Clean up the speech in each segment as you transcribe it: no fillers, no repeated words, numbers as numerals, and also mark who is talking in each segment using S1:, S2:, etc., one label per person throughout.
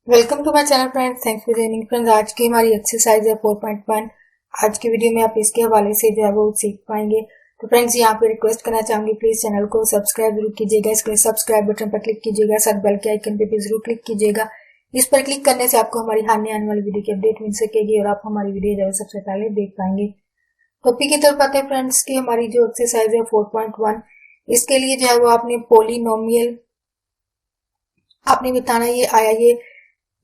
S1: Welcome to my channel friends, thanks for joining friends. आज की हमारी एक्सरसाइज है 4.1। आज की वीडियो में आप इसके हवाले से जो है वो सीख पाएंगे। तो फ्रेंड्स यहाँ पे रिक्वेस्ट करना चाहूंगी, प्लीज चैनल को सब्सक्राइब जरूर कीजिएगा। इसके लिए सब्सक्राइब बटन पर क्लिक कीजिएगा, साथ बेल के आइकन पे भी जरूर क्लिक कीजिएगा। इस पर क्लिक करने से आपको हमारी आने वाली वीडियो की अपडेट मिल सकेगी और आप हमारी वीडियो जो है सबसे पहले देख पाएंगे। टॉपिक की तरफ आते हैं फ्रेंड्स की हमारी जो एक्सरसाइज है 4.1, इसके लिए जो है वो आपने पोलिनोमियल आपने बताना ये आया ये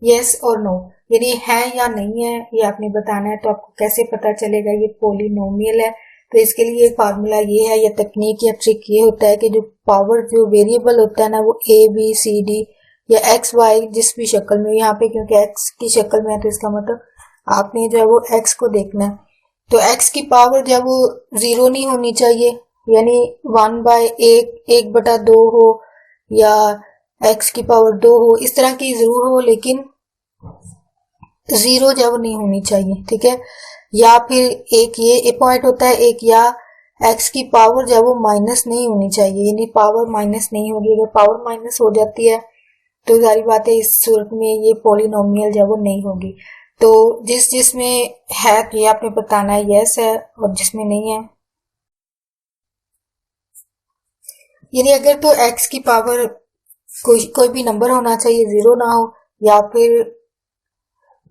S1: यस और नो, यानी है या नहीं है ये आपने बताना है। तो आपको कैसे पता चलेगा ये पोलिनोमियल है? तो इसके लिए फार्मूला ये है या तकनीक या ट्रिक ये होता है कि जो पावर जो वेरिएबल होता है ना वो ए बी सी डी या एक्स वाई जिस भी शक्ल में, यहाँ पे क्योंकि एक्स की शक्ल में है तो इसका मतलब आपने जो है वो एक्स को देखना है। तो एक्स की पावर जो है वो 0 नहीं होनी चाहिए, यानी 1/1/2 हो या एक्स की पावर 2 हो, इस तरह की जरूर हो, लेकिन 0 जब नहीं होनी चाहिए, ठीक है। या फिर एक ये पॉइंट होता है, एक या एक्स की पावर जब वो माइनस नहीं होनी चाहिए, यानी पावर माइनस नहीं होगी। अगर पावर माइनस हो जाती है तो सारी बातें इस सूरत में ये पोलिनोमियल जब वो नहीं होगी। तो जिसमें है तो ये आपने बताना है यस है, और जिसमें नहीं है, यानी अगर तो एक्स की पावर कोई भी नंबर होना चाहिए, 0 ना हो, या फिर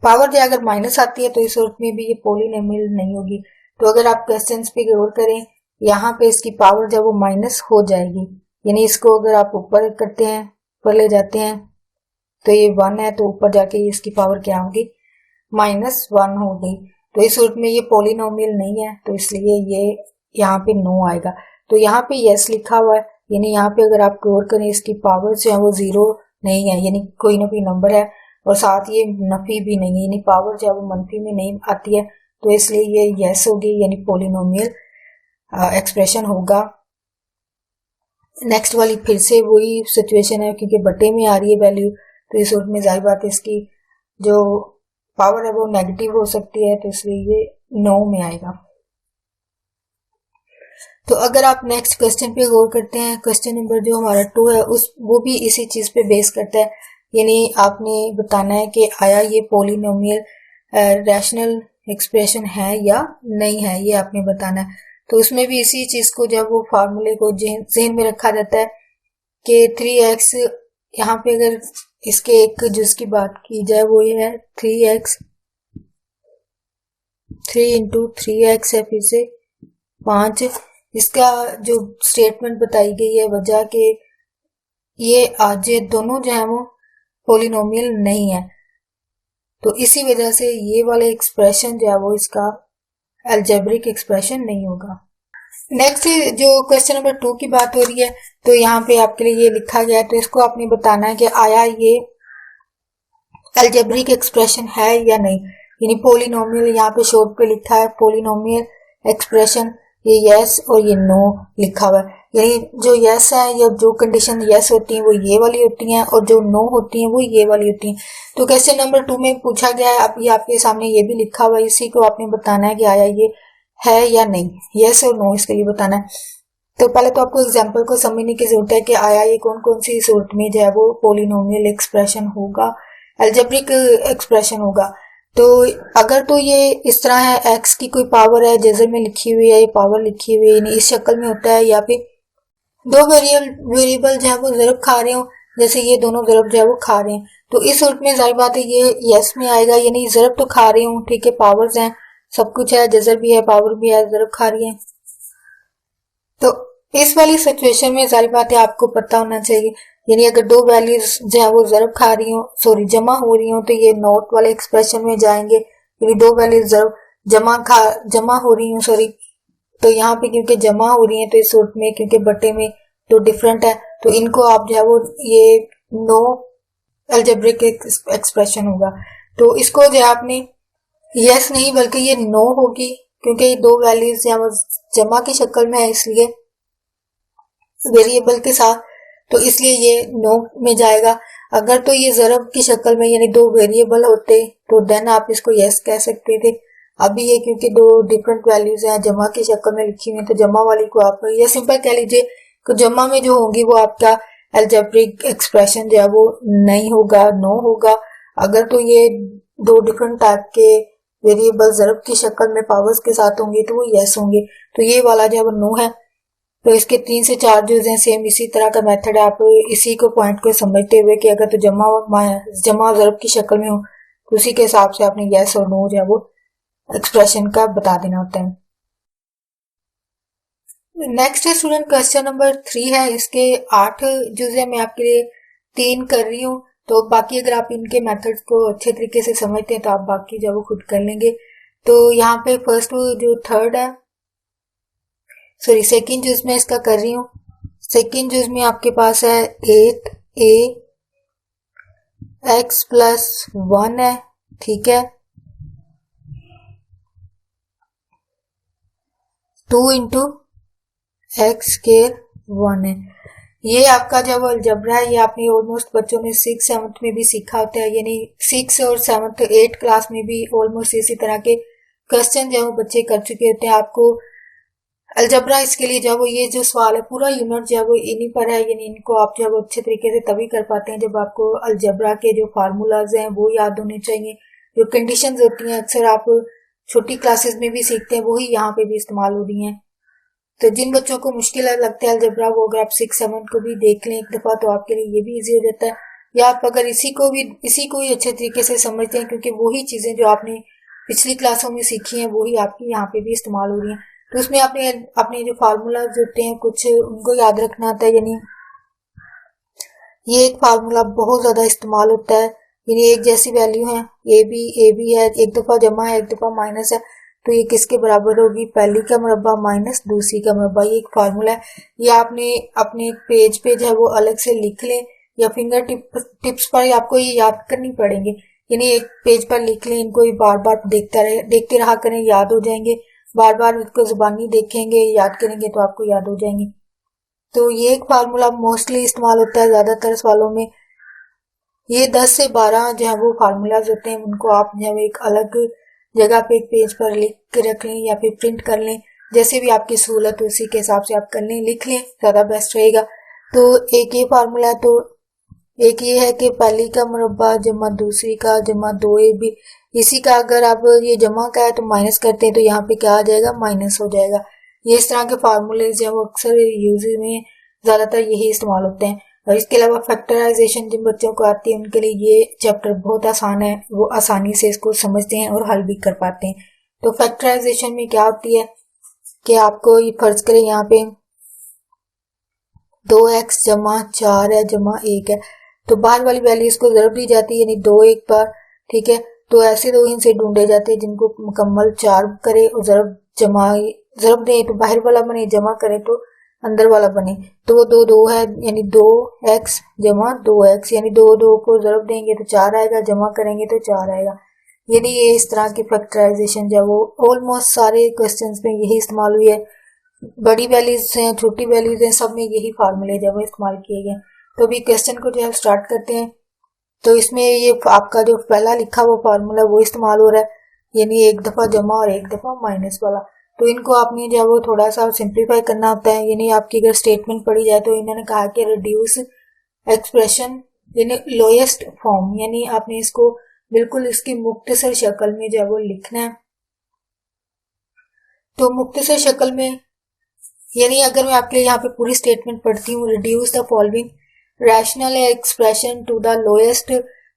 S1: पावर जो अगर माइनस आती है तो इस सूरत में भी ये पोलिनोमियल नहीं होगी। तो अगर आप क्वेश्चंस पे गौर करें, यहाँ पे इसकी पावर जब वो माइनस हो जाएगी, यानी इसको अगर आप ऊपर करते हैं, ऊपर ले जाते हैं तो ये 1 है, तो ऊपर जाके इसकी पावर क्या होगी, -1 हो गई। तो इस सूरत में ये पोलिनोमियल नहीं है, तो इसलिए ये यहाँ पे नो आएगा। तो यहाँ पे यस लिखा हुआ है, यानी यहाँ पे अगर आप गौर करें इसकी पावर जो है वो 0 नहीं है, यानी कोई ना कोई नंबर है, और साथ ये नफी भी नहीं है, यानी पावर जो है वो मनफी में नहीं आती है। तो इसलिए ये यस होगी, यानी पोलिनोमियल एक्सप्रेशन होगा। नेक्स्ट वाली फिर से वही सिचुएशन है, क्योंकि बटे में आ रही है वैल्यू, तो इस सूरत में जाहिर बात है इसकी जो पावर है वो नेगेटिव हो सकती है, तो इसलिए ये नो में आएगा। तो अगर आप नेक्स्ट क्वेश्चन पे गौर करते हैं, क्वेश्चन नंबर जो हमारा 2 है वो भी इसी चीज पे बेस करता है, यानी आपने बताना है कि आया ये पोलिनोमियल रैशनल एक्सप्रेशन है या नहीं है, ये आपने बताना है। तो उसमें भी इसी चीज को जब वो फार्मूले को जहन में रखा जाता है कि 3x, यहाँ पे अगर इसके एक जुज की बात की जाए वो ये है 3x, 3 × 3x है, फिर से 5। इसका जो स्टेटमेंट बताई गई है वजह के ये आज दोनों जो है वो पोलिनोमियल नहीं है, तो इसी वजह से ये वाला एक्सप्रेशन जो है वो इसका अलजेब्रिक एक्सप्रेशन नहीं होगा। नेक्स्ट जो क्वेश्चन नंबर 2 की बात हो रही है, तो यहाँ पे आपके लिए ये लिखा गया है, तो इसको आपने बताना है कि आया ये अलजेब्रिक एक्सप्रेशन है या नहीं, यानी पोलिनोमियल यहाँ पे शॉर्ट पे लिखा है पोलिनोमियल एक्सप्रेशन, ये यस और ये नो लिखा हुआ है। यानी जो यस है या जो कंडीशन यस होती है वो ये वाली होती हैं, और जो नो होती हैं वो ये वाली होती हैं। तो क्वेश्चन नंबर 2 में पूछा गया है, अब ये आपके सामने ये भी लिखा हुआ है, इसी को आपने बताना है कि आया ये है या नहीं, यस और नो इसके लिए बताना है। तो पहले तो आपको एग्जाम्पल को समझने की जरूरत है कि आया ये कौन कौन सी सूरत में जो है वो पोलिनोमियल एक्सप्रेशन होगा, अलजेब्रिक एक्सप्रेशन होगा। तो अगर तो ये इस तरह है, एक्स की कोई पावर है जैसे में लिखी हुई है, ये पावर लिखी हुई है, इस शक्ल में होता है, या फिर दो वेरिएबल जो है वो ज़रब खा रहे हो, जैसे ये दोनों ज़रब जो है वो खा रहे हैं, तो इस सूरत में जाहिर बात है ये यस में आएगा, यानी ज़रब तो खा रही हूँ, ठीक है, पावर्स हैं, सब कुछ है, जजर भी है, पावर भी है, ज़रब खा रही है। तो इस वाली सिचुएशन में जाहिर बात है आपको पता होना चाहिए, यानी अगर दो वैल्यूज जो है वो ज़रब खा रही हो, सॉरी जमा हो रही हो, तो ये नोट वाले एक्सप्रेशन में जाएंगे, यानी दो वैल्यूज ज़रब जमा हो रही हो, सॉरी, तो यहाँ पे क्योंकि जमा हो रही है तो इस सूरत में क्योंकि बटे में तो डिफरेंट है, तो इनको आप जो है वो ये नो अलजेब्रिक एक्सप्रेशन होगा। तो इसको जो आपने यस नहीं बल्कि ये नो होगी, क्योंकि ये दो वैल्यूज जो है वो जमा की शक्ल में है, इसलिए वेरिएबल के साथ, तो इसलिए ये नो में जाएगा। अगर तो ये ज़रब की शक्ल में यानी दो वेरिएबल होते तो देन आप इसको यस कह सकते थे। अभी ये क्योंकि दो डिफरेंट वैल्यूज हैं, जमा की शक्ल में लिखी हुई है, तो जमा वाली को आप ये सिंपल कह लीजिए कि जमा में जो होगी वो आपका अलजेब्रिक एक्सप्रेशन जो है वो नहीं होगा, नो होगा। अगर तो ये दो डिफरेंट टाइप के वेरिएबल ज़रूब की शक्ल में पावर्स के साथ होंगे तो वो यस होंगे। तो ये वाला जो नो है, तो इसके 3 से 4 जुज हैं। सेम इसी तरह का मेथड है, आप इसी को पॉइंट को समझते हुए कि अगर तो जमा ज़रूब की शक्ल में हो तो उसी के हिसाब से आपने यस और नो जो है वो एक्सप्रेशन का बता देना होता है। नेक्स्ट है स्टूडेंट क्वेश्चन नंबर 3 है। इसके 8 जुज है, मैं आपके लिए 3 कर रही हूँ। तो बाकी अगर आप इनके मेथड्स को अच्छे तरीके से समझते हैं तो आप बाकी जो वो खुद कर लेंगे। तो यहाँ पे फर्स्ट जो थर्ड है, सॉरी सेकेंड जूस में इसका कर रही हूँ। सेकेंड जूस में आपके पास है 8a x प्लस 1 है, ठीक है, 2 इंटू एक्स स्क्वायर 1 है। ये आपका जब अलजबरा है, ये आपने ऑलमोस्ट बच्चों ने 6th 7th में भी सीखा होता है, यानी 6 और 7th 8 क्लास में भी ऑलमोस्ट इसी तरह के क्वेश्चन जो बच्चे कर चुके होते हैं। आपको अलजबरा इसके लिए जब ये जो सवाल है पूरा यूनिट जो है वो इन्हीं पर है, यानी इनको आप जब अच्छे तरीके से तभी कर पाते हैं जब आपको अलजबरा के जो फार्मूलाज हैं वो याद होने चाहिए। जो कंडीशंस होती हैं अक्सर आप छोटी क्लासेस में भी सीखते हैं, वही यहाँ पे भी इस्तेमाल हो रही हैं। तो जिन बच्चों को मुश्किल लगता है अलजबरा, वो अगर आप 6 7 को भी देख लें एक दफा तो आपके लिए ये भी इजी हो जाता है। या आप अगर इसी को ही अच्छे तरीके से समझते हैं, क्योंकि वही चीजें जो आपने पिछली क्लासों में सीखी हैं वही आपकी यहाँ पे भी इस्तेमाल हो रही हैं। तो उसमें आपने अपने जो फार्मूलाज होते हैं कुछ उनको याद रखना आता है। यानी ये एक फार्मूला बहुत ज्यादा इस्तेमाल होता है, यानी एक जैसी वैल्यू है, ए बी है, एक दफा जमा है एक दफा माइनस है, तो ये किसके बराबर होगी, पहली का मुरब्बा माइनस दूसरी का मुरब्बा। ये एक फार्मूला है। ये आपने अपने पेज पे जो है वो अलग से लिख लें या फिंगर टिप्स पर आपको ये याद करनी पड़ेंगे। यानी एक पेज पर लिख लें, इनको बार बार देखते रहा करें, याद हो जाएंगे। बार बार इसको जुबानी देखेंगे, याद करेंगे तो आपको याद हो जाएंगे। तो ये एक फार्मूला मोस्टली इस्तेमाल होता है ज्यादातर सवालों में। ये 10 से 12 जो है वो फार्मूलाज होते हैं, उनको आप जो है एक अलग जगह पे एक पेज पर लिख के रख लें या फिर प्रिंट कर लें, जैसे भी आपकी सहूलत उसी के हिसाब से आप कर लें, लिख लें, ज्यादा बेस्ट रहेगा। तो एक ये फार्मूला है। तो एक ये है कि पहली का मुरब्बा जमा दूसरी का जमा 2ab, इसी का अगर आप ये जमा का है तो माइनस करते हैं तो यहाँ पे क्या आ जाएगा, माइनस हो जाएगा। ये इस तरह के फार्मूले जो वो अक्सर यूज में ज्यादातर यही इस्तेमाल होते हैं। और इसके अलावा फैक्टराइजेशन जिन बच्चों को आती है उनके लिए ये चैप्टर बहुत आसान है, वो आसानी से इसको समझते हैं और हल भी कर पाते हैं। तो फैक्टराइजेशन में क्या होती है कि आपको ये फर्ज करें यहाँ पे 2x जमा 4 है जमा 1 है, तो बाहर वाली वैल्यू इसको ज़रूर दी जाती है, यानी 2 एक बार, ठीक है। तो ऐसे दो हिस्से ढूंढे जाते हैं जिनको मुकम्मल 4 करे और ज़रूब दें तो बाहर वाला बने, जमा करें तो अंदर वाला बने। तो वो 2 है, यानी 2x जमा 2x, यानी 2 को ज़रूब देंगे तो 4 आएगा, जमा करेंगे तो 4 आएगा। यानी ये इस तरह की फैक्टराइजेशन जो वो ऑलमोस्ट सारे क्वेश्चंस में यही इस्तेमाल हुई है। बड़ी वैल्यूज हैं, छोटी वैल्यूज हैं, सब में यही फार्मूले जब इस्तेमाल किए गए। तो अभी क्वेश्चन को जो है स्टार्ट करते हैं। तो इसमें ये आपका जो पहला लिखा हुआ फार्मूला वो इस्तेमाल हो रहा है, यानी एक दफा जमा और एक दफा माइनस वाला। तो इनको आपने जो है वो थोड़ा सा सिंप्लीफाई करना होता है। यानी आपकी अगर स्टेटमेंट पढ़ी जाए तो इन्होंने कहा कि रिड्यूस एक्सप्रेशन यानी लोएस्ट फॉर्म, यानी आपने इसको बिल्कुल इसकी मुख्तसर शक्ल में जो है वो लिखना है। तो मुख्तसर शक्ल में यानी अगर मैं आपके यहाँ पे पूरी स्टेटमेंट पढ़ती हूँ, reduce the following rational expression to the lowest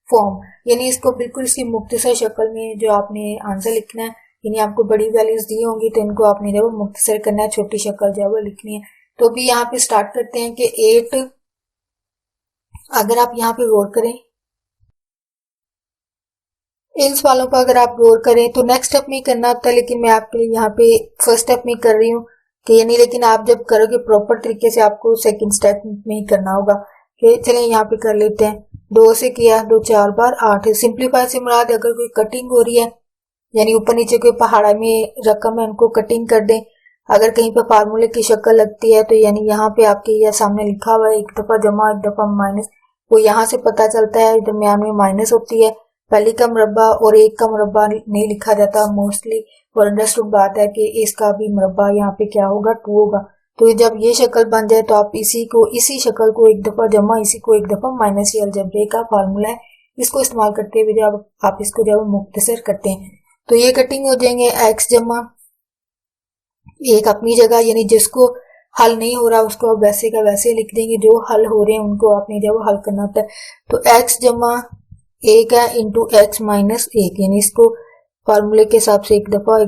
S1: form, यानी इसको बिल्कुल इसकी मुख्तसर शक्ल में जो आपने आंसर लिखना है। यानी आपको बड़ी वैल्यूज दी होंगी तो इनको आपने जो मुख्तसर करना है, छोटी शक्ल जो है वो लिखनी है। तो अभी यहाँ पे स्टार्ट करते हैं कि 8, अगर आप यहाँ पे गौर करें इन सवालों पर, अगर आप गौर करें तो नेक्स्ट स्टेप में करना होता है, लेकिन मैं आपके लिए यहाँ पे फर्स्ट स्टेप में कर रही हूँ कि यानी, लेकिन आप जब करोगे प्रॉपर तरीके से आपको सेकंड स्टेप में ही करना होगा। कि चलें यहाँ पे कर लेते हैं। 2 से किया, 2 4 बार 8 है। सिंप्लीफाई से मुराद अगर कोई कटिंग हो रही है, यानी ऊपर नीचे कोई पहाड़ा में रकम है उनको कटिंग कर दें। अगर कहीं पे फार्मूले की शक्ल लगती है तो यानी यहाँ पे आपके यह सामने लिखा हुआ है एक दफा जमा एक दफा माइनस, वो यहाँ से पता चलता है दरमियान में माइनस होती है। पहली का मुरब्बा और एक का मुरब्बा नहीं लिखा जाता मोस्टली, और अंडरस्टूड बात है कि इसका भी मुरब्बा यहाँ पे क्या होगा, 2 होगा। तो जब ये शक्ल बन जाए तो आप इसी शक्ल को एक दफा जमा, इसी को एक दफा माइनस, ये अलजबरे का फार्मूला है, इसको इस्तेमाल करते हुए जब आप इसको जब मुख्तसर करते हैं तो ये कटिंग हो जाएंगे x जमा एक अपनी जगह, यानी जिसको हल नहीं हो रहा उसको आप वैसे का वैसे लिख देंगे, जो हल हो रहे हैं उनको आपने जब हल करना होता है। तो x जमा एक है इंटू एक्स माइनस एक, यानी इसको फार्मूले के हिसाब से एक दफा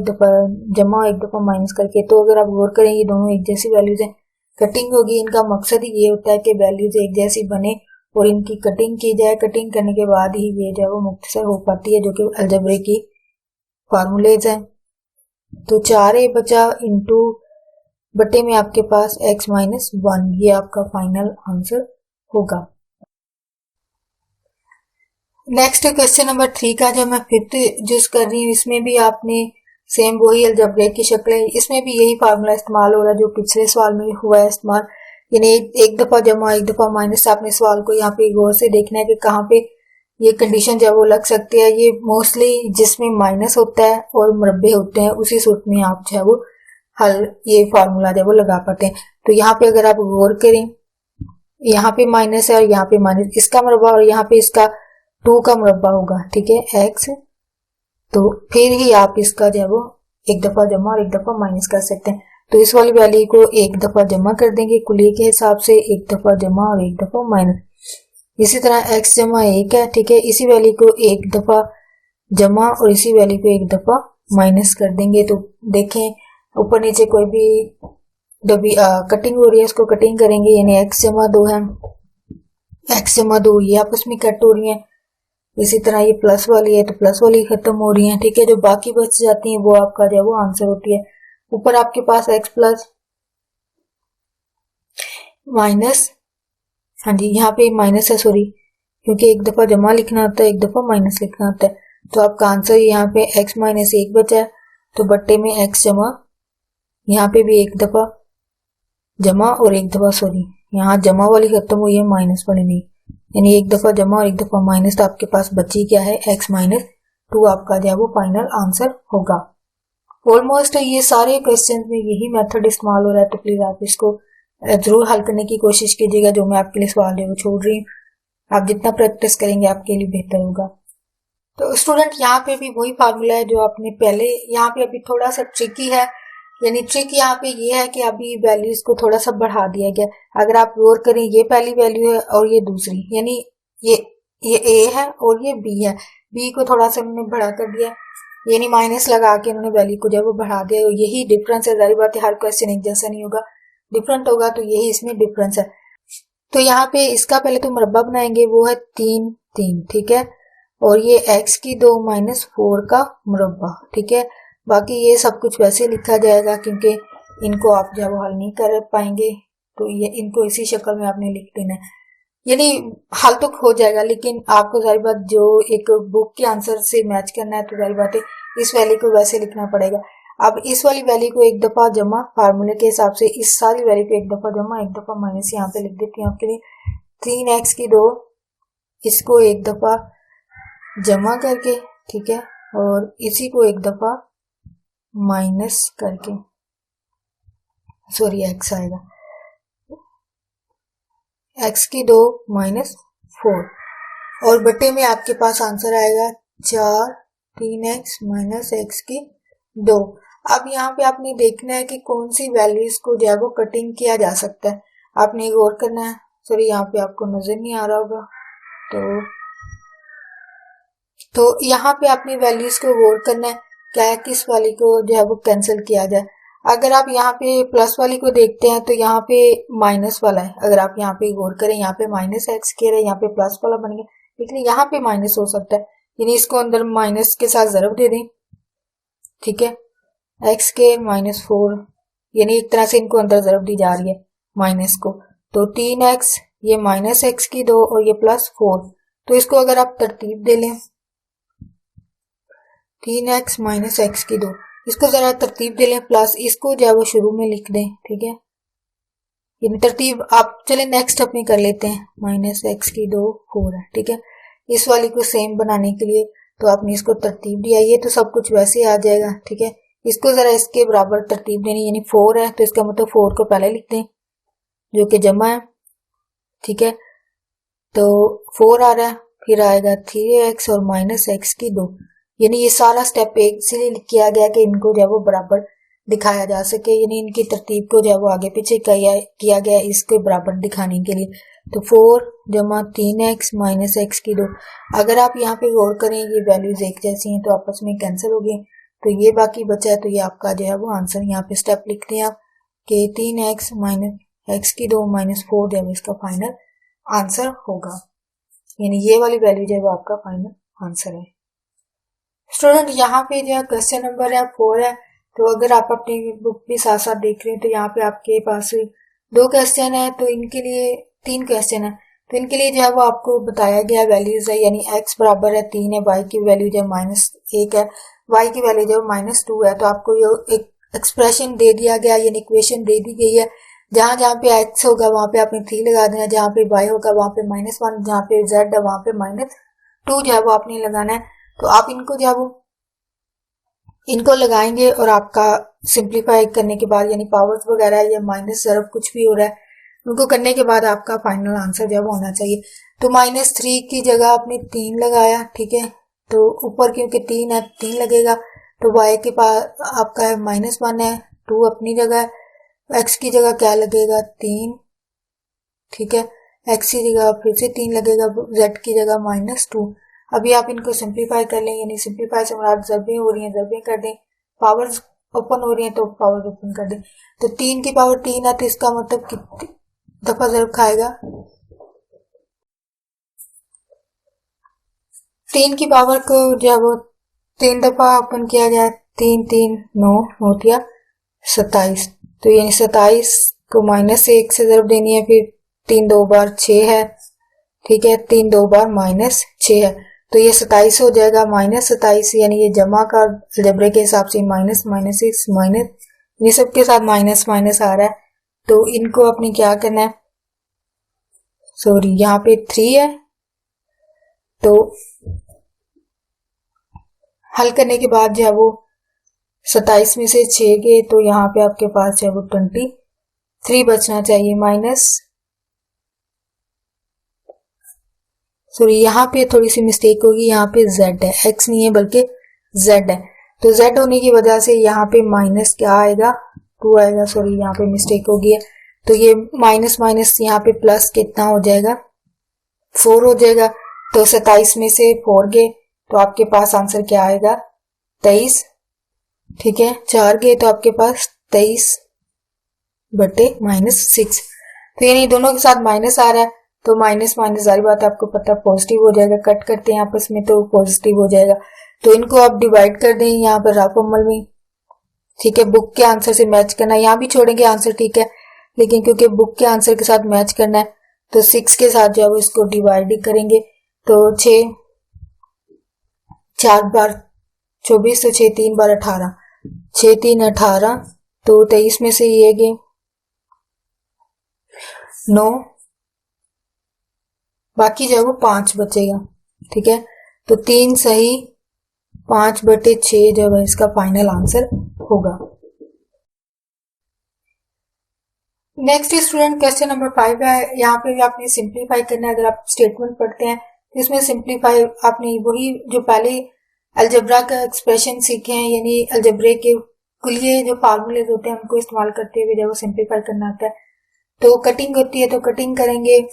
S1: जमा एक दफा माइनस करके, तो अगर आप गौर करें ये दोनों एक जैसी वैल्यूज हैं, कटिंग होगी, इनका मकसद ही ये होता है कि वैल्यूज एक जैसी बने और इनकी कटिंग की जाए। कटिंग करने के बाद ही ये जो है वो मुख्तसर हो पाती है, जो कि अलजबरे की फार्मूलेज है। तो 4a बचा इंटू बटे में आपके पास x माइनस 1, ये आपका फाइनल आंसर होगा। नेक्स्ट क्वेश्चन नंबर 3 का जो मैं फिफ्थ यूज कर रही हूँ, इसमें भी आपने सेम वही अलजेब्रिक की शक्ल है, इसमें भी यही फार्मूला इस्तेमाल हो रहा है जो पिछले सवाल में हुआ है इस्तेमाल, यानी एक दफा जमा एक दफा माइनस। आपने सवाल को यहाँ पे गौर से देखना है कि कहाँ पे ये कंडीशन जब वो लग सकती है। ये मोस्टली जिसमें माइनस होता है और मुरब्बे होते हैं उसी सूरत में आप जो है वो हल ये फार्मूला जब वो लगा पाते हैं। तो यहाँ पे अगर आप गौर करें, यहाँ पे माइनस है और यहाँ पे माइनस, इसका मुरब्बा और यहाँ पे इसका 2 का मुरब्बा होगा, ठीक है x, तो फिर ही आप इसका जो है वो एक दफा जमा और एक दफा माइनस कर सकते हैं। तो इस वाली वैल्यू को एक दफा जमा कर देंगे कुलिये के हिसाब से, एक दफा जमा और एक दफा माइनस। इसी तरह x जमा 1 है, ठीक है, इसी वैल्यू को एक दफा जमा और इसी वैल्यू को एक दफा माइनस कर देंगे। तो देखें ऊपर नीचे कोई भी डबी कटिंग हो रही है उसको कटिंग करेंगे, यानी x जमा 2 है, x जमा 2 ये आपस में कट हो रही है। इसी तरह ये प्लस वाली है तो प्लस वाली खत्म हो रही है, ठीक है, जो बाकी बच जाती है वो आपका जो है वो आंसर होती है। ऊपर आपके पास x प्लस माइनस, हाँ जी यहाँ पे माइनस है, सॉरी, क्योंकि एक दफा जमा लिखना होता है एक दफा माइनस लिखना होता है। तो आपका आंसर यहाँ पे x माइनस 1 बचा है, तो बट्टे में x जमा, यहाँ पे भी एक दफा जमा और एक दफा, सॉरी यहाँ जमा वाली खत्म हुई है माइनस वाली नहीं, यानी एक दफा जमा और एक दफा माइनस। तो आपके पास बची क्या है x माइनस 2, आपका जो है वो फाइनल आंसर होगा। ऑलमोस्ट ये सारे क्वेश्चन में यही मेथड इस्तेमाल हो रहा है, तो प्लीज आप इसको जरूर हल करने की कोशिश कीजिएगा। जो मैं आपके लिए सवाल है वो छोड़ रही हूँ, आप जितना प्रैक्टिस करेंगे आपके लिए बेहतर होगा। तो स्टूडेंट यहाँ पे भी वही फार्मूला है जो आपने पहले, यहाँ पे अभी थोड़ा सा ट्रिकी है, यानी ट्रिक यहाँ पे ये है कि अभी वैल्यूज को थोड़ा सा बढ़ा दिया गया। अगर आप गौर करें ये पहली वैल्यू है और ये दूसरी, यानी ये a है और ये b है, b को थोड़ा सा उन्होंने बढ़ा कर दिया, यानी माइनस लगा के उन्होंने वैल्यू को जब वो बढ़ा दिया, यही डिफरेंस है। जाहिर बात है हर क्वेश्चन एक जैसा नहीं होगा, डिफरेंट होगा, तो यही इसमें डिफरेंस है। तो यहाँ पे इसका पहले तो मुरब्बा बनाएंगे, वो है 3 3, ठीक है, और ये x की 2 माइनस 4 का मुरब्बा, ठीक है। बाकी ये सब कुछ वैसे लिखा जाएगा क्योंकि इनको आप जब हल नहीं कर पाएंगे तो ये इनको इसी शक्ल में आपने लिख देना है, यानी हल तो हो जाएगा लेकिन आपको जाहिर बात जो एक बुक के आंसर से मैच करना है, तो जाहिर बात है इस वैल्यू को वैसे लिखना पड़ेगा। अब इस वाली वैल्यू को एक दफा जमा फार्मूले के हिसाब से, इस सारी वैल्यू को एक दफा जमा एक दफा माइनस यहाँ पे लिख देती हूँ आपके लिए। 3x की 2, इसको एक दफा जमा करके, ठीक है, और इसी को एक दफा माइनस करके, सॉरी x आएगा, x की 2 माइनस 4, और बटे में आपके पास आंसर आएगा 4 3x माइनस x की 2। अब यहाँ पे आपने देखना है कि कौन सी वैल्यूज को जो है वो कटिंग किया जा सकता है, आपने गौर करना है। सॉरी यहाँ पे आपको नजर नहीं आ रहा होगा, तो यहाँ पे आपने वैल्यूज को गौर करना है क्या है, किस वाली को जो है वो कैंसिल किया जाए। अगर आप यहाँ पे प्लस वाली को देखते हैं तो यहाँ पे माइनस वाला है, अगर आप यहाँ पे गौर करें यहाँ पे माइनस एक्स के रहे, यहाँ पे प्लस वाला बन गया, लेकिन यहाँ पे माइनस हो सकता है, यानी इसको अंदर माइनस के साथ ज़रब दे दें, ठीक है, एक्स के माइनस 4, यानी एक तरह से इनको अंदर ज़रब दी जा रही है माइनस को। तो 3x, ये माइनस एक्स की 2 और ये प्लस 4, तो इसको अगर आप तरतीब दे लें 3x माइनस एक्स की 2, इसको जरा तरतीब दे लें, प्लस इसको जो है वो शुरू में लिख दें, ठीक है, यानी तरतीब आप चले नेक्स्ट अपनी कर लेते हैं, माइनस एक्स की 2 4 है, ठीक है। इस वाली को सेम बनाने के लिए तो आपने इसको तरतीब दिया, ये तो सब कुछ वैसे आ जाएगा, ठीक है। इसको जरा इसके बराबर तरतीब देनी, यानी 4 है तो इसका मतलब 4 को पहले लिख दें जो कि जमा है, ठीक है, तो 4 आ रहा है, फिर आएगा 3x और माइनस एक्स की 2। यानी ये सारा स्टेप एक इसीलिए किया गया कि इनको जो है वो बराबर दिखाया जा सके, यानी इनकी तरतीब को जो है वो आगे पीछे किया गया इसके बराबर दिखाने के लिए। तो 4 जमा 3x माइनस एक्स की 2। अगर आप यहाँ पे गौर करें ये वैल्यूज एक जैसी हैं तो आपस में कैंसिल हो गई, तो ये बाकी बचा है। तो ये आपका जो है वो आंसर यहाँ पे स्टेप लिखते हैं आप कि 3x माइनस एक्स की 2 माइनस 4 जो है इसका फाइनल आंसर होगा, यानी ये वाली वैल्यू जो है वो आपका फाइनल आंसर है। स्टूडेंट यहाँ पे जो क्वेश्चन नंबर है 4 है, तो अगर आप अपनी बुक भी साथ साथ देख रहे हैं तो यहाँ पे आपके पास 2 क्वेश्चन है, तो इनके लिए 3 क्वेश्चन है। तो इनके लिए जो है वो आपको बताया गया वैल्यूज है, यानी x बराबर है 3 है, y की वैल्यू जो -1 है, y की वैल्यू जो -2 है। तो आपको ये एक एक्सप्रेशन दे दिया गया, यानी इक्वेशन दे दी गई है। जहां जहां पे x होगा वहां पे आपने 3 लगा देना, जहां पे y होगा वहां पे -1, जहां पे z है वहां पे -2 जो है वो आपने लगाना है। तो आप इनको जो है वो इनको लगाएंगे और आपका सिंप्लीफाई करने के बाद, यानी पावर्स वगैरह या माइनस ज़रब कुछ भी हो रहा है उनको करने के बाद आपका फाइनल आंसर जो है वो होना चाहिए। तो -3 की जगह आपने 3 लगाया, ठीक है, तो ऊपर क्योंकि 3 है 3 लगेगा। तो y के पास आपका है -1 है, 2 अपनी जगह, x की जगह क्या लगेगा 3, ठीक है, x की जगह फिर से 3 लगेगा, z की जगह -2। अभी आप इनको सिंप्लीफाई कर लें, यानी सिंप्लीफाई से मुराद ज़रबें हो रही हैं ज़रबें कर दें, पावर्स ओपन हो रही हैं तो पावर्स ओपन कर दें। तो 3 की पावर 3 है, तो इसका मतलब कितनी दफा ज़रब खाएगा, 3 की पावर को जब 3 दफा ओपन किया जाए, 3 3 9 होतिया 27। तो यानी 27 को -1 से ज़रब देनी है, फिर 3 2 बार 6 है, ठीक है, 3 2 बार -6 है, तो ये 27 हो जाएगा -27, यानी ये जमा का अलजेब्रे के हिसाब से माइनस -6 माइनस ये सब के साथ माइनस माइनस आ रहा है। तो इनको आपने क्या करना है, सॉरी यहाँ पे 3 है, तो हल करने के बाद जो है वो 27 में से 6 गए, तो यहाँ पे आपके पास जो है वो 23 बचना चाहिए माइनस, सॉरी यहाँ पे थोड़ी सी मिस्टेक होगी, यहाँ पे z है, x नहीं है बल्कि z है। तो z होने की वजह से यहाँ पे माइनस क्या आएगा 2 आएगा, सॉरी यहाँ पे मिस्टेक हो गई है। तो ये माइनस माइनस यहाँ पे प्लस कितना हो जाएगा 4 हो जाएगा। तो 27 में से 4 गए तो आपके पास आंसर क्या आएगा 23, ठीक है, 4 गए तो आपके पास 23 बटे -6। तो यानी दोनों के साथ माइनस आ रहा है, तो माइनस माइनस सारी बात आपको पता पॉजिटिव हो जाएगा, कट करते हैं आपस में तो पॉजिटिव हो जाएगा। तो इनको आप डिवाइड कर दें यहाँ पर रफ अमल में, ठीक है, बुक के आंसर से मैच करना, यहाँ भी छोड़ेंगे आंसर, ठीक है, लेकिन क्योंकि बुक के आंसर के साथ मैच करना है तो 6 के साथ जो है इसको डिवाइड करेंगे। तो 6 4 बार 24, तो 6 3 बार 18, 6 3 18, तो 23 में से ये गए 9, बाकी जो है वो 5 बचेगा, ठीक है। तो 3 सही 5 बटे 6 जो है इसका फाइनल आंसर होगा। नेक्स्ट स्टूडेंट क्वेश्चन नंबर 5 है, यहाँ पे आपने सिंप्लीफाई करना है। अगर आप स्टेटमेंट पढ़ते हैं तो इसमें सिंप्लीफाई आपने वही जो पहले अलजेब्रा का एक्सप्रेशन सीखे हैं, यानी अलजेब्रे के कुलिये जो फार्मूले होते हैं उनको इस्तेमाल करते हुए जब वो सिंप्लीफाई करना आता है। तो कटिंग होती है तो कटिंग करेंगे,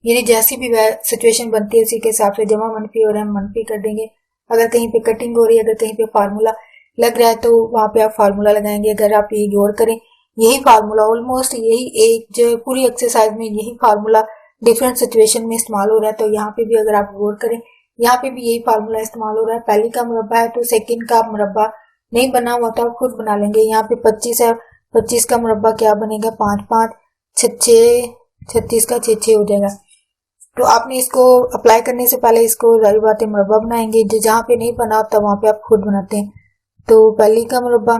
S1: यानी जैसी भी सिचुएशन बनती है उसी के हिसाब से जमा मनफी हो रहा है मनफी कर देंगे। अगर कहीं पे कटिंग हो रही है, अगर कहीं पे फार्मूला लग रहा है तो वहां पे आप फार्मूला लगाएंगे। अगर आप ये गौर करें यही फार्मूला ऑलमोस्ट यही एक जो पूरी एक्सरसाइज में यही फार्मूला डिफरेंट सिचुएशन में इस्तेमाल हो रहा है। तो यहाँ पे भी अगर आप गौर करें यहाँ पे भी यही फार्मूला इस्तेमाल हो रहा है। पहली का मुरब्बा है तो सेकंड का मुरब्बा नहीं बना हुआ था, खुद बना लेंगे। यहाँ पे 25 है, 25 का मुरब्बा क्या बनेगा 5 5 6 36 का 6 6 हो जाएगा। तो आपने इसको अप्लाई करने से पहले इसको जाहिर बात है मुरब्बा बनाएंगे, जहाँ पे नहीं बना होता वहां पे आप खुद बनाते हैं। तो पहली का मुरब्बा,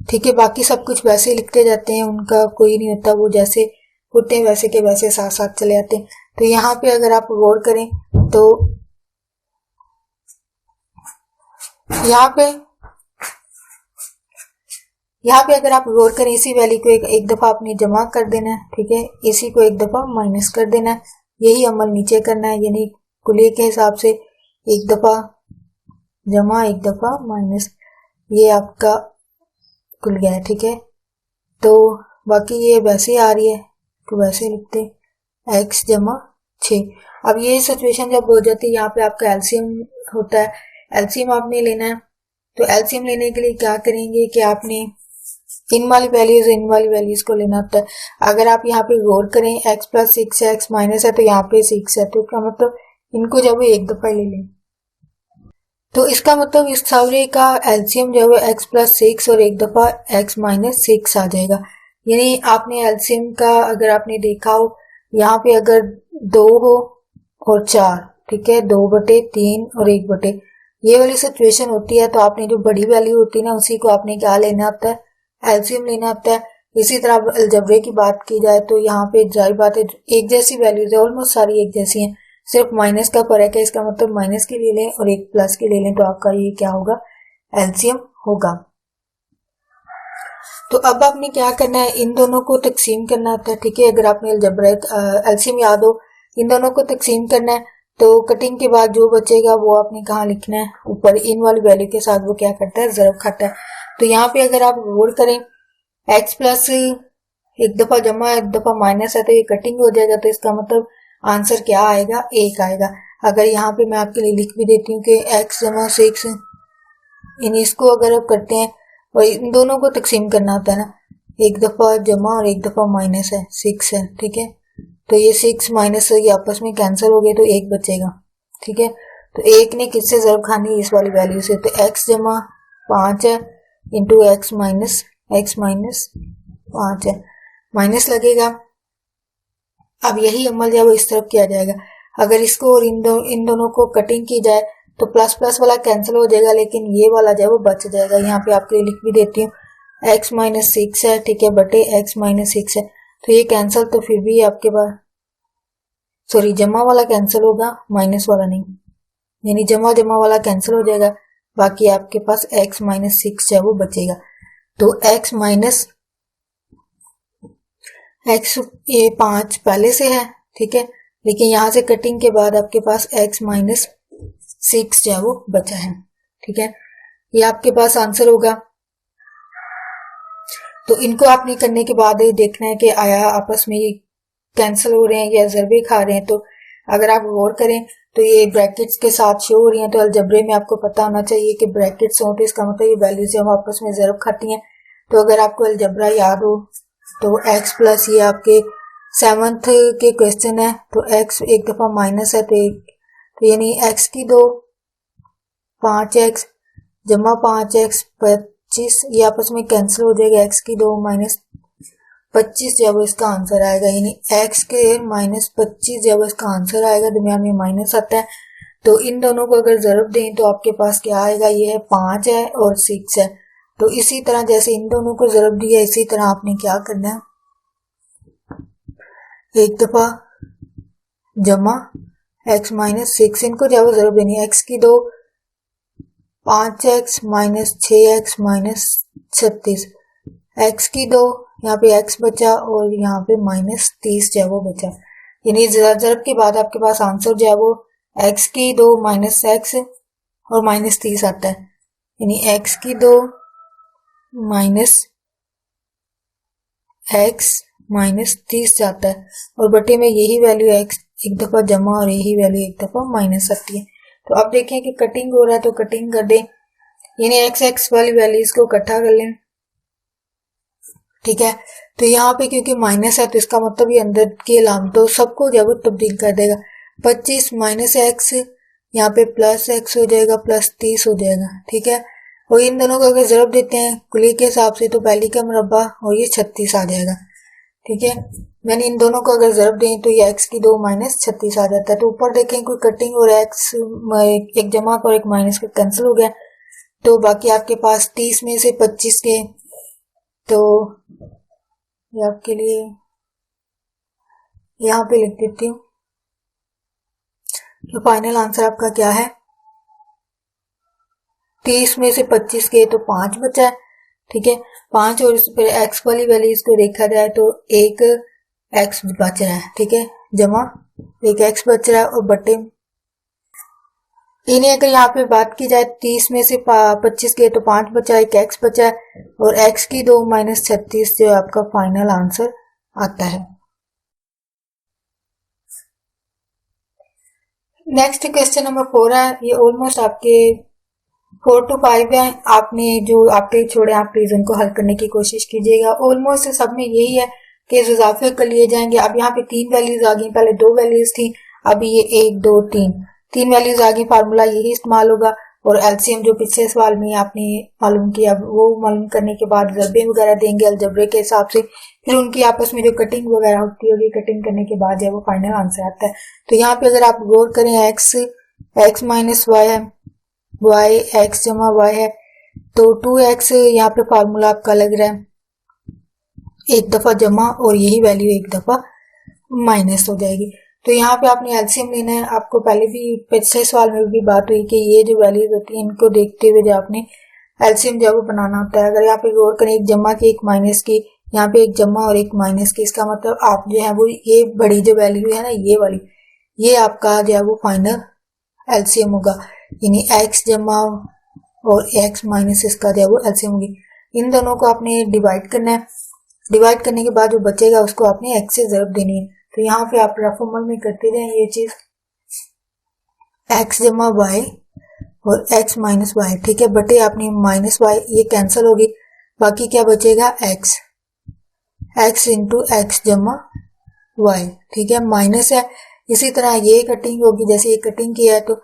S1: ठीक है, बाकी सब कुछ वैसे लिखते जाते हैं, उनका कोई नहीं होता, वो जैसे होते हैं वैसे के वैसे साथ साथ चले जाते हैं। तो यहाँ पे अगर आप गौर करें तो यहाँ पे अगर आप गौर करें इसी वैल्यू को एक दफा आपने जमा कर देना है, ठीक है, इसी को एक दफा माइनस कर देना है, यही अमल नीचे करना है, यानी कुलिये के हिसाब से एक दफ़ा जमा एक दफ़ा माइनस, ये आपका कुलिया है। ठीक है, तो बाकी ये वैसे आ रही है तो वैसे लिखते x जमा 6। अब ये सिचुएशन जब हो जाती है, यहाँ पे आपका एलसीएम होता है, एलसीएम आपने लेना है। तो एलसीएम लेने के लिए क्या करेंगे कि आपने इन वाली वैल्यूज को लेना होता है। अगर आप यहाँ पे गौर करें x प्लस 6 है, x माइनस है, तो यहाँ पे 6 है, तो इसका मतलब इनको जब एक दफा ले लें तो इसका मतलब इस सारे का एलसीएम जो है x प्लस 6 और एक दफा x माइनस 6 आ जाएगा। यानी आपने एलसीएम का अगर आपने देखा हो, यहाँ पे अगर 2 हो और 4, ठीक है, 2/3 और 1/, ये वाली सिचुएशन होती है, तो आपने जो बड़ी वैल्यू होती है ना, उसी को आपने क्या लेना होता है, एलसीएम लेना होता है। इसी तरह अलजेब्रे की बात की जाए तो यहाँ पे जाहिर बात है एक जैसी वैल्यूज है, ऑलमोस्ट सारी एक जैसी हैं, सिर्फ माइनस का फर्क है। इसका मतलब माइनस की ले लें और एक प्लस की ले लें तो आपका ये क्या होगा, एलसीएम होगा। तो अब आपने क्या करना है, इन दोनों को तकसीम करना होता है। ठीक है, अगर आपने अलजेब्रिक एलसीएम याद हो, इन दोनों को तकसीम करना है, तो कटिंग के बाद जो बचेगा वो आपने कहाँ लिखना है, ऊपर इन वाली वैल्यू के साथ वो क्या करता है, ज़रब खाता है। तो यहाँ पे अगर आप गौर करें x प्लस एक दफा जमा एक दफा माइनस है, तो ये कटिंग हो जाएगा, तो इसका मतलब आंसर क्या आएगा, 1 आएगा। अगर यहाँ पे मैं आपके लिए लिख भी देती हूँ कि x जमा 6, इन इसको अगर आप करते हैं और इन दोनों को तकसीम करना होता है ना, एक दफा जमा और एक दफा माइनस है, 6 है। ठीक है, तो ये 6 माइनस ये आपस में कैंसिल हो गए तो 1 बचेगा। ठीक है, तो 1 ने किससे ज़रब खानी, इस वाली वैल्यू से, तो x जमा 5 है इंटू x माइनस 5 है, माइनस लगेगा। अब यही अमल जो है वो इस तरफ किया जाएगा। अगर इसको और इन दोनों को कटिंग की जाए तो प्लस प्लस वाला कैंसिल हो जाएगा, लेकिन ये वाला जो है वो बच जाएगा। यहाँ पे आपके लिए लिख भी देती हूँ, x माइनस 6 है, ठीक है, बटे x माइनस 6 है, तो ये कैंसिल, तो फिर भी आपके पास सॉरी जमा वाला कैंसिल होगा, माइनस वाला नहीं, यानी जमा वाला कैंसिल हो जाएगा, बाकी आपके पास x माइनस 6 है वो बचेगा। तो x माइनस x ये 5 पहले से है, ठीक है, लेकिन यहाँ से कटिंग के बाद आपके पास x माइनस 6 जो है वो बचा है। ठीक है, ये आपके पास आंसर होगा। तो इनको आपने करने के बाद देखना है कि आया आपस में ये कैंसिल हो रहे हैं या ज़रबे खा रहे हैं। तो अगर आप गौर करें तो ये ब्रैकेट्स के साथ शो हो रही हैं, तो अलजबरे में आपको पता होना चाहिए कि ब्रैकेट्स हो तो इसका मतलब ये वैल्यूज हम आपस में ज़रब खाती हैं। तो अगर आपको अलजबरा याद हो तो x प्लस ये आपके 7th के क्वेश्चन है, तो x एक दफ़ा माइनस है, तो यानी x की 2 5x जमा 5x 25, ये आपस में कैंसिल हो जाएगा, x की 2 माइनस 25 जब इसका आंसर आएगा, यानी x के माइनस 25 जब इसका आंसर आएगा, दरमियान में माइनस आता है। तो इन दोनों को अगर ज़रब दें तो आपके पास क्या आएगा, ये है 5 है और 6 है। तो इसी तरह जैसे इन दोनों को ज़रब दिया, इसी तरह आपने क्या करना है, एक दफ़ा जमा x माइनस 6, इनको जब ज़रब देनी है, x की 2 5x minus 6x minus 36, x की 2 यहाँ पे x बचा और यहाँ पे माइनस 30 जो है वो बचा, यानी ज़रब के बाद आपके पास आंसर जो है वो x की 2 माइनस x और माइनस 30 आता है, यानी x की 2 माइनस x माइनस 30 जाता है, और बटे में यही वैल्यू x एक दफ़ा जमा और यही वैल्यू एक दफ़ा माइनस आती है। तो अब देखें कि कटिंग हो रहा है, तो कटिंग कर दें, यानी x वाली वैल्यूज को इकट्ठा कर लें। ठीक है, तो यहाँ पे क्योंकि माइनस है तो इसका मतलब ये अंदर की अलामतों सबको जब तब्दील कर देगा। 25 माइनस x यहाँ पे प्लस x हो जाएगा, प्लस 30 हो जाएगा। ठीक है, और इन दोनों को अगर ज़रब देते हैं कुली के हिसाब से तो पहली का मुरब्बा और ये 36 आ जाएगा। ठीक है, मैंने इन दोनों को अगर ज़रब दें तो ये x की 2 माइनस 36 आ जाता है। तो ऊपर देखें कोई कटिंग और x एक जमा और एक माइनस का कैंसिल हो गया, तो बाकी आपके पास 30 में से 25 के, तो ये आपके लिए यहाँ पे लिख देती हूँ। तो फाइनल आंसर आपका क्या है, 30 में से 25 के तो 5 बचा है। ठीक है, 5 और इस पर x वाली वैल्यू इसको देखा जाए तो एक x बच रहा है। ठीक है, जमा एक x बच रहा है और बटे इन्हें अगर यहाँ पे बात की जाए 30 में से 25 गए तो 5 बचा, एक x बचा है और x की 2 माइनस 36 जो आपका फाइनल आंसर आता है। नेक्स्ट क्वेश्चन नंबर 4 है, ये ऑलमोस्ट आपके 4 to 5 है। आपने जो आपके छोड़े आप प्लीज उनको हल करने की कोशिश कीजिएगा। ऑलमोस्ट सब में यही है कि इजाफे कर लिए जाएंगे। अब यहाँ पे 3 वैल्यूज आ गई, पहले 2 वैल्यूज थी, अभी ये 1 2 3 वैल्यूज आ गई। फार्मूला यही इस्तेमाल होगा और एलसीएम जो पिछले सवाल में आपने मालूम किया वो मालूम करने के बाद जरबे वगैरह देंगे अलजबरे के हिसाब से, फिर उनकी आपस में जो कटिंग वगैरह होती होगी, कटिंग करने के बाद जो वो फाइनल आंसर आता है। तो यहाँ पे अगर आप गौर करें x माइनस वाई है, y x जमा y है, तो 2x यहाँ पे फार्मूला आपका लग रहा है एक दफा जमा और यही वैल्यू एक दफा माइनस हो जाएगी। तो यहाँ पे आपने एलसीएम लेना है। आपको पहले भी पिछले सवाल में भी बात हुई कि ये जो वैल्यूज होती है इनको देखते हुए जो आपने एलसीएम जो है वो बनाना होता है। अगर यहाँ पे गौर करें एक जमा की एक माइनस की, यहाँ पे एक जमा और एक माइनस की, इसका मतलब आप जो है वो ये बड़ी जो वैल्यू है ना ये वाली, ये आपका जो है वो फाइनल एलसीएम होगा, यानी x जमा और x माइनस इसका जो है वो एलसीएम होगी। इन दोनों को आपने डिवाइड करना है। डिवाइड करने के बाद जो बचेगा उसको आपने x से ज़रब देनी है। तो यहाँ पे आप रफ अमल में करते जाएं ये चीज, x जमा y और x माइनस वाई, ठीक है, बटे आपने माइनस वाई ये कैंसिल होगी, बाकी क्या बचेगा x इंटू एक्स जमा वाई, ठीक है, माइनस है। इसी तरह ये कटिंग होगी, जैसे ये कटिंग किया है तो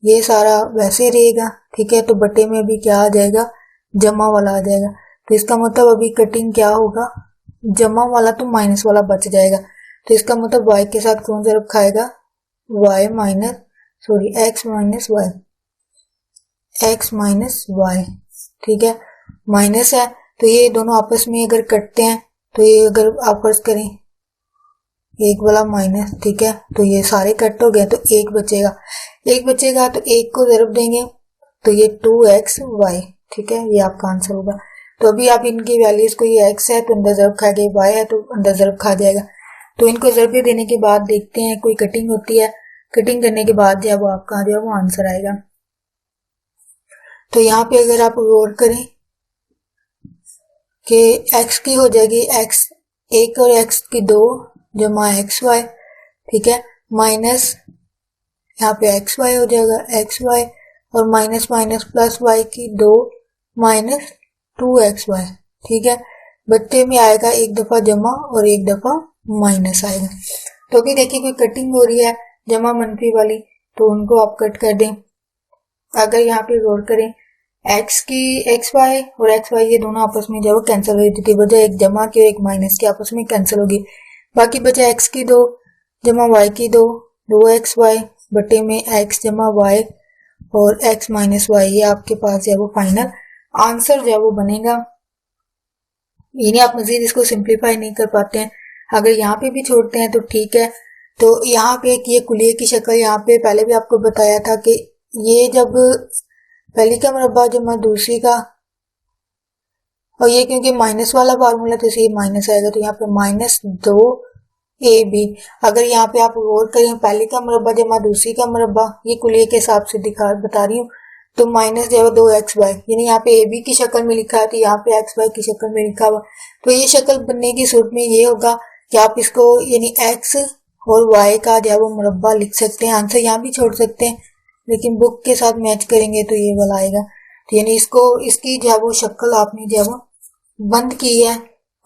S1: ये सारा वैसे रहेगा, ठीक है, तो बटे में भी क्या आ जाएगा, जमा वाला आ जाएगा। तो इसका मतलब अभी कटिंग क्या होगा, जमा वाला तो माइनस वाला बच जाएगा। तो इसका मतलब y के साथ कौन ज़रब खाएगा, x माइनस वाई, ठीक है, माइनस है। तो ये दोनों आपस में अगर कटते हैं तो ये अगर आप फर्ज करें एक वाला माइनस, ठीक है, तो ये सारे कट हो गए तो एक बचेगा तो एक को ज़रब देंगे तो ये 2xy, ठीक है, ये आपका आंसर होगा। तो अभी आप इनकी वैल्यूज को, ये x है तो अंदर ज़रब खा गया, y है तो अंदर ज़रब खा जाएगा। तो इनको ज़रबे देने के बाद देखते हैं कोई कटिंग होती है, कटिंग करने के बाद जो है वो आपका जो है वो आंसर आएगा। तो यहाँ पे अगर आप गौर करें कि x की हो जाएगी x एक और x की 2 जमा xy, ठीक है, माइनस यहाँ पे xy हो जाएगा xy और माइनस माइनस प्लस y की 2 माइनस 2xy, ठीक है, बच्चे में आएगा एक दफा जमा और एक दफा माइनस आएगा। तो अभी देखिए कोई कटिंग हो रही है जमा मनफी वाली, तो उनको आप कट कर दें। अगर यहाँ पे गौर करें x की xy और xy ये दोनों आपस में जो कैंसिल हो जाती है, बजाय एक जमा की और एक माइनस की आपस में कैंसिल होगी, बाकी बचा x की 2 जमा y की 2xy बटे में x जमा y और x माइनस y, ये आपके पास जो है वो फाइनल आंसर जो है वो बनेगा। यानी आप मजीद इसको सिंप्लीफाई नहीं कर पाते हैं, अगर यहाँ पे भी छोड़ते हैं तो ठीक है। तो यहाँ पे ये कुलिये की शक्ल, यहाँ पे पहले भी आपको बताया था कि ये जब पहली का मुरब्बा जमा दूसरी का, और ये क्योंकि माइनस वाला फार्मूला तो इसे माइनस आएगा, तो यहाँ पे -2ab। अगर यहाँ पे आप गौर करें पहली का मुरब्बा जमा दूसरी का मुरब्बा, ये कुलिये के हिसाब से बता रही हूँ, तो माइनस जो है 2xy, यानी यहाँ पे ab की शक्ल में लिखा है तो यहाँ पे xy की शक्ल में लिखा हुआ। तो ये शक्ल बनने की सूरत में ये होगा कि आप इसको यानी x और y का जो है वो मुरब्बा लिख सकते हैं। आंसर यहाँ भी छोड़ सकते हैं, लेकिन बुक के साथ मैच करेंगे तो ये वाला आएगा। तो यानी इसको, इसकी जो है वो शक्ल आपने जो है वो बंद की है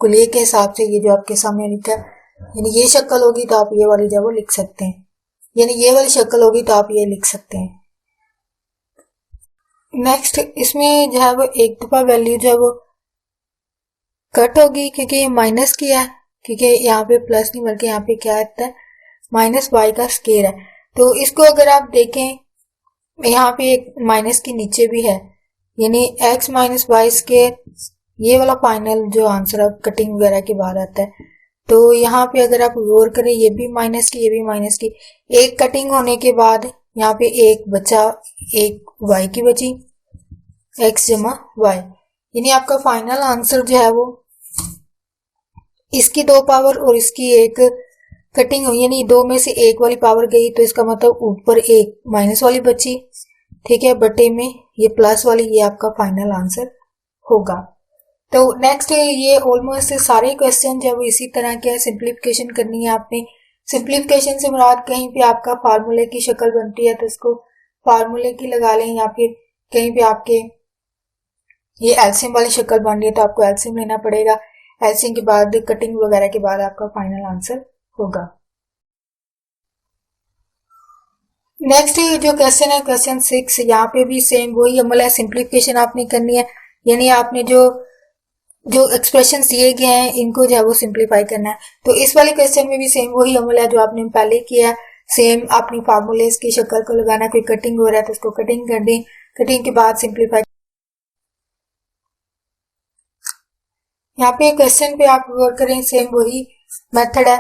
S1: कुलिये के हिसाब से, ये जो आपके सामने लिखा है, यानी ये शक्ल होगी तो आप ये वाली जो है वो लिख सकते हैं, यानी ये वाली शक्ल होगी तो आप ये लिख सकते हैं। नेक्स्ट इसमें जो है वो एक दफा वैल्यू जो है वो कट होगी क्योंकि ये माइनस किया है, क्योंकि यहाँ पे प्लस नहीं बल्कि यहाँ पे क्या आता है माइनस वाई का स्केयर है। तो इसको अगर आप देखें यहाँ पे एक माइनस के नीचे भी है, यानी x माइनस वाई स्केयर, ये वाला फाइनल जो आंसर अब कटिंग वगैरह के बाद आता है। तो यहाँ पे अगर आप गौर करें ये भी माइनस की, ये भी माइनस की, एक कटिंग होने के बाद यहाँ पे एक बचा, एक y की बची x जमा y, यानी आपका फाइनल आंसर जो है वो इसकी 2 पावर और इसकी 1 कटिंग हुई, यानी दो में से एक वाली पावर गई तो इसका मतलब ऊपर एक माइनस वाली बची, ठीक है, बटे में ये प्लस वाली, ये आपका फाइनल आंसर होगा। तो नेक्स्ट ये ऑलमोस्ट सारे क्वेश्चन जब इसी तरह के सिंप्लीफिकेशन करनी है आपने। सिंप्लीफिकेशन से मुराद कहीं पे आपका फार्मूले की शक्ल बनती है तो इसको फार्मूले की लगा लें, या फिर कहीं पे आपके ये एलसीएम वाली शक्ल बन रही है तो आपको एलसीएम लेना पड़ेगा। एलसीएम के बाद कटिंग वगैरह के बाद आपका फाइनल आंसर होगा। नेक्स्ट जो क्वेश्चन है क्वेश्चन 6, यहाँ पे भी सेम वही अमल है, सिंप्लीफिकेशन आपने करनी है, यानी आपने जो एक्सप्रेशन दिए गए हैं इनको जो है वो सिंप्लीफाई करना है। तो इस वाले क्वेश्चन में भी सेम वही अमल है जो आपने पहले किया है, सेम अपनी फार्मूलेस की शक्ल को लगाना, कोई कटिंग हो रहा है तो उसको कटिंग कर दें, कटिंग के बाद सिंप्लीफाई। यहाँ पे क्वेश्चन पे आप गौर करें, सेम वही मेथड है,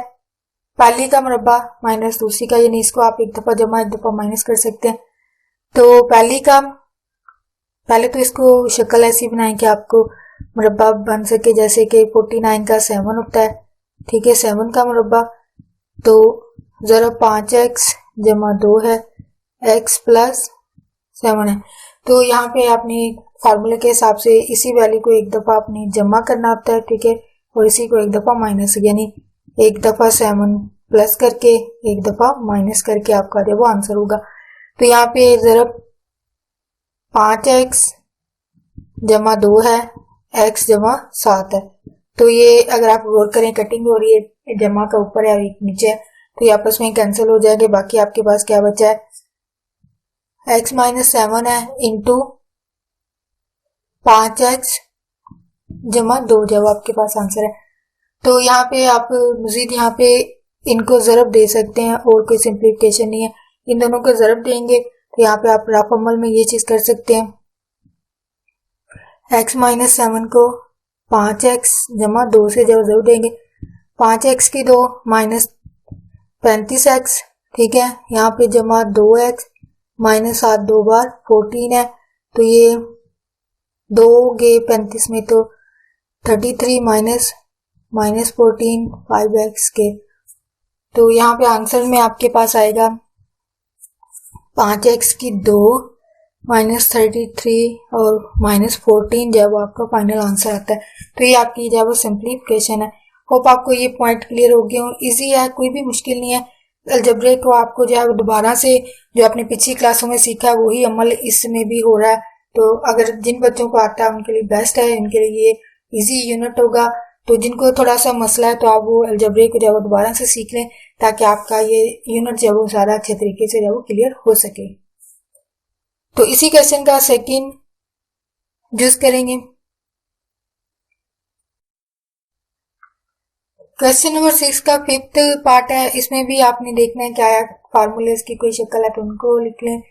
S1: पहली का मुरब्बा माइनस दूसरी का, यानी इसको आप एक दफा जमा एक दफा माइनस कर सकते हैं। तो पहले तो इसको शक्ल ऐसी बनाएं कि आपको मुरब्बा बन सके, जैसे कि 49 का 7 होता है, ठीक है, 7 का मुरब्बा, तो जरा 5x जमा 2 है, x प्लस 7 है। तो यहाँ पे आपने फार्मूले के हिसाब से इसी वैल्यू को एक दफा आपने जमा करना होता है, ठीक है, और इसी को एक दफा माइनस, यानी एक दफा 7 प्लस करके एक दफा माइनस करके आपका जो वो आंसर होगा। तो यहाँ पे जरा 5x जमा 2 है, x जमा 7 है। तो ये अगर आप गौर करें कटिंग हो रही है, जमा का ऊपर है और एक नीचे है, तो ये आपस में कैंसिल हो जाएंगे। बाकी आपके पास क्या बचा है, x माइनस 7 है इंटू 5x जमा 2 जब आपके पास आंसर है। तो यहाँ पे आप मजीद यहाँ पे इनको ज़रब दे सकते हैं, और कोई सिंप्लीफिकेशन नहीं है, इन दोनों को ज़रब देंगे तो यहाँ पे आप रफ अमल में ये चीज़ कर सकते हैं, x माइनस 7 को 5x जमा 2 से जब ज़रब देंगे, 5x की 2 माइनस 35x, ठीक है, यहाँ पे जमा 2x माइनस 7 2 बार 14 है, तो ये 2 गे 35 में तो 33 माइनस 14 5x के, तो यहाँ पे आंसर में आपके पास आएगा 5x की 2 माइनस 33 और माइनस 14 जब आपका फाइनल आंसर आता है। तो ये आपकी जब वो सिंप्लीफिकेशन है। होप आपको ये पॉइंट क्लियर हो गए हो, इजी है, कोई भी मुश्किल नहीं है। अलजेब्रे को आपको जो है दोबारा से जो आपने पिछली क्लासों में सीखा है वही अमल इसमें भी हो रहा है। तो अगर जिन बच्चों को आता है उनके लिए बेस्ट है, उनके लिए ये इजी यूनिट होगा। तो जिनको थोड़ा सा मसला है तो आप वो अलजेब्रे को जब दोबारा से सीख लें, ताकि आपका ये यूनिट जब वो ज़्यादा अच्छे तरीके से जब वो क्लियर हो सके। तो इसी क्वेश्चन का सेकंड जुज करेंगे। क्वेश्चन नंबर 6 का 5th पार्ट है, इसमें भी आपने देखना है क्या है, फार्मूलेस की कोई शक्ल है तो उनको लिख लें,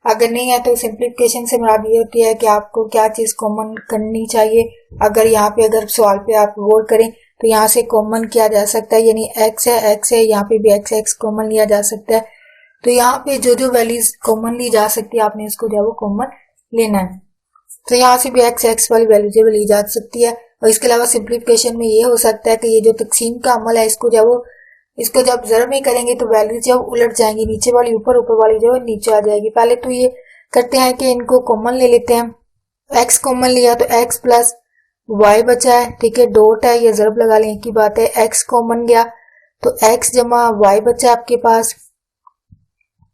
S1: अगर नहीं है तो सिंप्लीफिकेशन से मुराद ये होती है कि आपको क्या चीज़ कॉमन करनी चाहिए। अगर यहाँ पे अगर सवाल पे आप गौर करें तो यहाँ से कॉमन किया जा सकता है, यानी x है, यहाँ पे भी x कॉमन लिया जा सकता है। तो यहाँ पे जो जो वैल्यूज कॉमन ली जा सकती है आपने इसको जो है वो कॉमन लेना है। तो यहाँ से भी x वाली वैल्यू जो ली जा सकती है। और इसके अलावा सिंप्लीफिकेशन में ये हो सकता है कि ये जो तकसीम का अमल है इसको जब ज़रब में करेंगे तो वैल्यू जब उलट जाएंगी, नीचे वाली ऊपर, ऊपर वाली जो है नीचे आ जाएगी। पहले तो ये करते हैं कि इनको कॉमन ले लेते हैं, x कॉमन लिया तो x प्लस y बचा है, ठीक है, डॉट है, ये ज़रब लगा लें, एक ही बात है। x कॉमन गया तो x जमा y बचा आपके पास,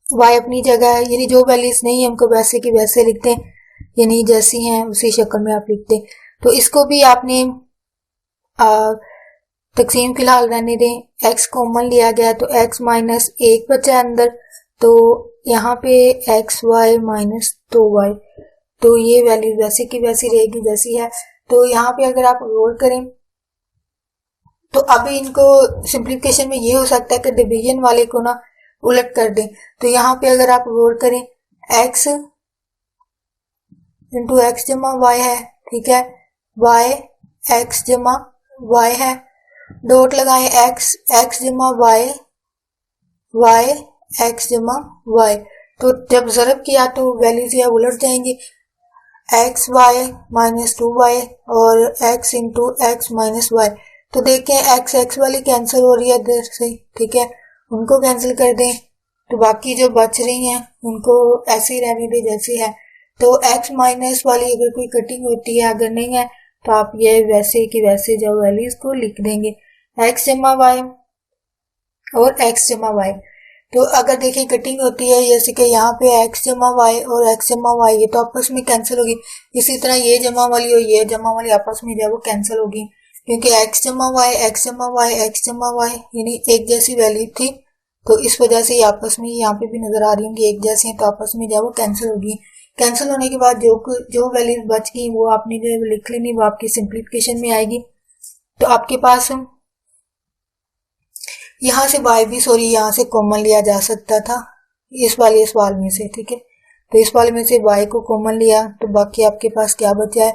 S1: y अपनी जगह है, यानी जो वैल्यूज नहीं है उनको वैसे की वैसे लिखते हैं, यानी जैसी हैं उसी शक्ल में आप लिखते हैं। तो इसको भी आपने तकसीम फिलहाल रहने दें। x कॉमन लिया गया तो x माइनस 1 बचा अंदर, तो यहाँ पे xy माइनस 2y, तो ये वैल्यू वैसे की वैसी रहेगी जैसी है। तो यहाँ पे अगर आप रोल करें तो अभी इनको सिंप्लीफिकेशन में ये हो सकता है कि डिवीजन वाले को ना उलट कर दें। तो यहाँ पे अगर आप रोल करें x इंटू एक्स जमा वाई है, ठीक है, y x जमा y है, डॉट लगाएं x जमा y x जमा y। तो जब ज़रब किया तो वैल्यूज यह उलट जाएंगी, xy माइनस 2y और x into x minus y. तो देखें x वाली कैंसिल हो रही है इधर से, ठीक है, उनको कैंसिल कर दें, तो बाकी जो बच रही हैं उनको ऐसे ही रहने दें जैसे है। तो x माइनस वाली अगर कोई कटिंग होती है, अगर नहीं है तो आप ये वैसे कि वैसे जो वैल्यूज को लिख देंगे x जमा वाई और x जमा वाई। तो अगर देखें कटिंग होती है जैसे कि यहाँ पे x जमा वाई और x जमा वाई, ये तो आपस में कैंसिल होगी। इसी तरह ये जमा वाली और ये जमा वाली आपस में जो है वो कैंसिल होगी, क्योंकि x जमा वाई x जमा वाई x जमा वाई यानी एक जैसी वैल्यू थी, तो इस वजह से ये आपस में यहाँ पे भी नजर आ रही होंगी एक जैसी हैं, तो आपस में जो है वो कैंसिल होगी। कैंसिल होने के बाद जो वैल्यूज बच गई वो आपने जो लिख लेनी, वो आपकी सिंप्लीफिकेशन में आएगी। तो आपके पास यहाँ से y भी यहाँ से कॉमन लिया जा सकता था इस वाले सवाल में से, ठीक है। तो इस वाले में से y को कॉमन लिया तो बाकी आपके पास क्या बचा है,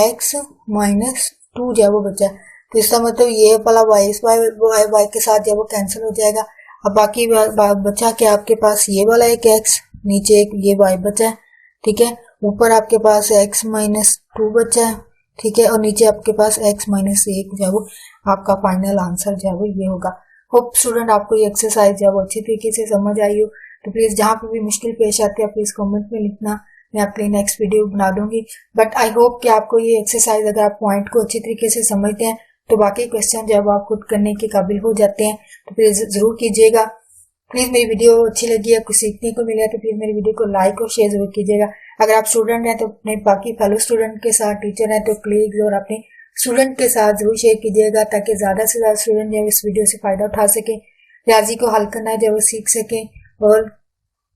S1: x माइनस 2 जो है वो बचा है। तो इसका मतलब ये वाला y इस y के साथ जो है वो कैंसिल हो जाएगा। अब बाकी बचा क्या आपके पास, ये वाला एक x, नीचे एक ये y बचा है, ठीक है। ऊपर आपके पास x माइनस 2 बचा है, ठीक है, और नीचे आपके पास x माइनस 1 जो है वो आपका फाइनल आंसर जो है वो ये होगा। होप स्टूडेंट आपको ये एक्सरसाइज जो है वो अच्छी तरीके से समझ आई हो। तो प्लीज जहाँ पे भी मुश्किल पेश आती है प्लीज कमेंट में लिखना, मैं आपके लिए नेक्स्ट वीडियो बना दूंगी। बट आई होप कि आपको ये एक्सरसाइज अगर आप पॉइंट को अच्छी तरीके से समझते हैं तो बाकी क्वेश्चन जो है वो आप खुद करने के काबिल हो जाते हैं। तो प्लीज जरूर कीजिएगा। प्लीज मेरी वीडियो अच्छी लगी, आपको सीखने को मिला तो प्लीज मेरी वीडियो को लाइक और शेयर जरूर कीजिएगा। अगर आप स्टूडेंट हैं तो अपने बाकी फेलो स्टूडेंट के साथ, टीचर हैं तो कलीग्स और अपने स्टूडेंट के साथ जरूर शेयर कीजिएगा, ताकि ज्यादा से ज्यादा स्टूडेंट जो इस वीडियो से फायदा उठा सके, रियाजी को हल करना जो वो सीख सके, और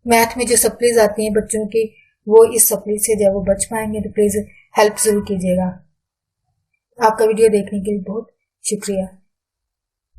S1: मैथ में जो सप्लीज आती हैं बच्चों की वो इस सप्ली से जब वो बच पाएंगे। तो प्लीज हेल्प जरूर कीजिएगा। आपका वीडियो देखने के लिए बहुत शुक्रिया।